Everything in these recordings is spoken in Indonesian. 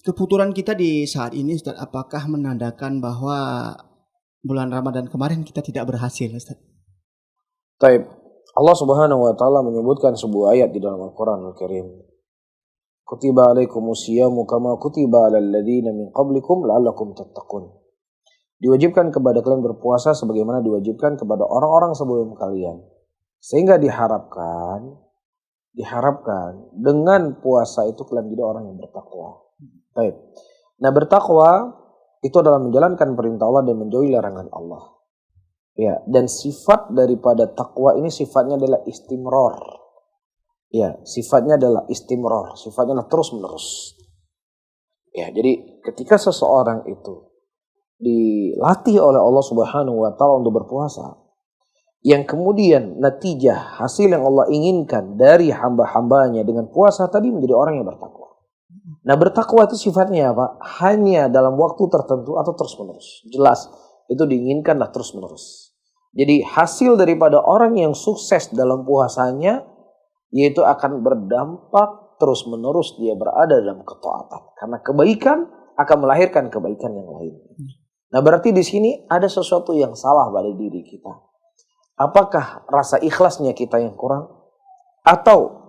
kefuturan kita di saat ini, Ustaz, apakah menandakan bahwa bulan Ramadan kemarin kita tidak berhasil, Ustaz? Taib. Allah Subhanahu wa taala menyebutkan sebuah ayat di dalam Al-Qur'an Al-Karim. Kutiba alaikumusyiyamu kama kutiba alal ladzina min qablikum la'allakum tattaqun. Diwajibkan kepada kalian berpuasa sebagaimana diwajibkan kepada orang-orang sebelum kalian. Sehingga diharapkan dengan puasa itu kalian jadi orang yang bertakwa. Baik. Nah, bertakwa itu adalah menjalankan perintah Allah dan menjauhi larangan Allah. Ya, dan sifat daripada takwa ini sifatnya adalah istimror. Ya, sifatnya adalah istimror, sifatnya adalah terus-menerus. Ya, jadi ketika seseorang itu dilatih oleh Allah Subhanahu wa taala untuk berpuasa, yang kemudian natijah hasil yang Allah inginkan dari hamba-hambanya dengan puasa tadi menjadi orang yang bertakwa. Nah, bertakwa itu sifatnya apa? Hanya dalam waktu tertentu atau terus-menerus. Jelas, itu diinginkanlah terus-menerus. Jadi hasil daripada orang yang sukses dalam puasanya, yaitu akan berdampak terus-menerus dia berada dalam ketaatan. Karena kebaikan akan melahirkan kebaikan yang lain. Nah, berarti di sini ada sesuatu yang salah pada diri kita. Apakah rasa ikhlasnya kita yang kurang? Atau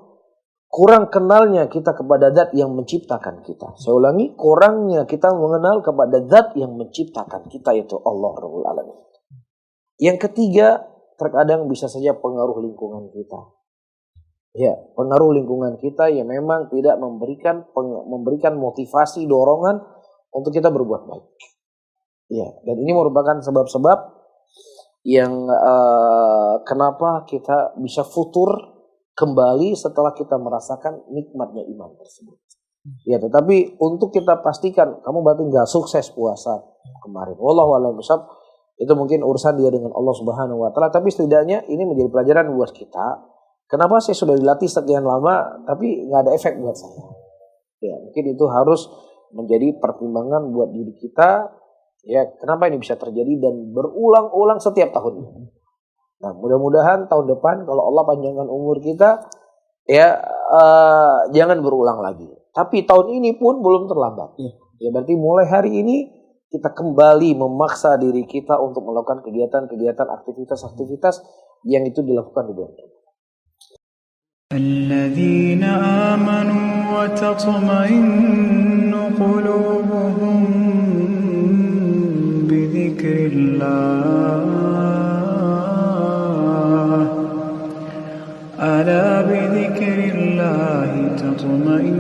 kurang kenalnya kita kepada zat yang menciptakan kita. Saya ulangi, kurangnya kita mengenal kepada zat yang menciptakan kita, yaitu Allah Rabbul Alamin. Yang ketiga, terkadang bisa saja pengaruh lingkungan kita. Ya, pengaruh lingkungan kita yang memang tidak memberikan motivasi, dorongan untuk kita berbuat baik. Ya, dan ini merupakan sebab-sebab yang kenapa kita bisa futur kembali setelah kita merasakan nikmatnya iman tersebut. Ya, tetapi untuk kita pastikan kamu berarti nggak sukses puasa kemarin. Wallahu a'lam bishawab. Itu mungkin urusan dia dengan Allah Subhanahu wa taala, tapi setidaknya ini menjadi pelajaran buat kita. Kenapa saya sudah dilatih sekian lama tapi nggak ada efek buat saya? Ya, mungkin itu harus menjadi pertimbangan buat diri kita. Ya, kenapa ini bisa terjadi dan berulang-ulang setiap tahunnya. Nah, mudah-mudahan tahun depan kalau Allah panjangkan umur kita, ya jangan berulang lagi. Tapi tahun ini pun belum terlambat. Ya, berarti mulai hari ini kita kembali memaksa diri kita untuk melakukan kegiatan-kegiatan, aktivitas-aktivitas yang itu dilakukan di bulan Ramadan. الذين آمنوا وتطمئن قلوبهم بذكر الله ألا بذكر الله تطمئن